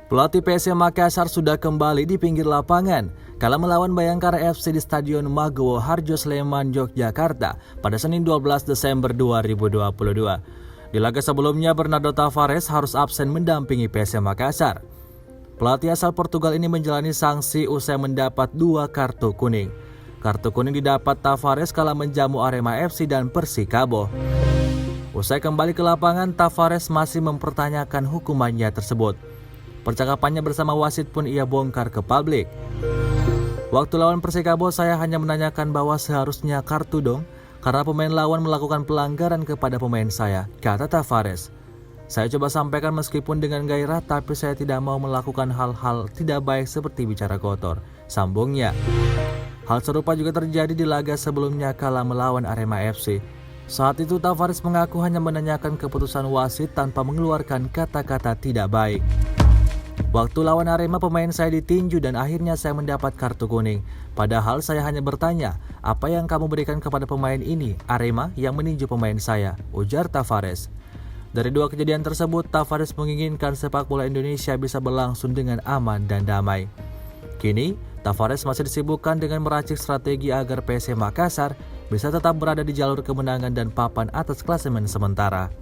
Pelatih PSM Makassar sudah kembali di pinggir lapangan kala melawan Bayangkara FC di Stadion Maguwo Harjo Sleman, Yogyakarta pada Senin 12 Desember 2022. Di laga sebelumnya, Bernardo Tavares harus absen mendampingi PSM Makassar. Pelatih asal Portugal ini menjalani sanksi usai mendapat 2 kartu kuning. Kartu kuning didapat Tavares kala menjamu Arema FC dan Persikabo. Usai kembali ke lapangan, Tavares masih mempertanyakan hukumannya tersebut. Percakapannya bersama wasit pun ia bongkar ke publik. Waktu lawan Persikabo, saya hanya menanyakan bahwa seharusnya kartu dong, karena pemain lawan melakukan pelanggaran kepada pemain saya, kata Tavares. Saya coba sampaikan meskipun dengan gairah, tapi saya tidak mau melakukan hal-hal tidak baik seperti bicara kotor, sambungnya. Hal serupa juga terjadi di laga sebelumnya kala melawan Arema FC. Saat itu Tavares mengaku hanya menanyakan keputusan wasit tanpa mengeluarkan kata-kata tidak baik. Waktu lawan Arema, pemain saya ditinju dan akhirnya saya mendapat kartu kuning. Padahal saya hanya bertanya, apa yang kamu berikan kepada pemain ini, Arema yang meninju pemain saya, ujar Tavares. Dari 2 kejadian tersebut, Tavares menginginkan sepak bola Indonesia bisa berlangsung dengan aman dan damai. Kini, Tavares masih disibukkan dengan meracik strategi agar PSM Makassar bisa tetap berada di jalur kemenangan dan papan atas klasemen sementara.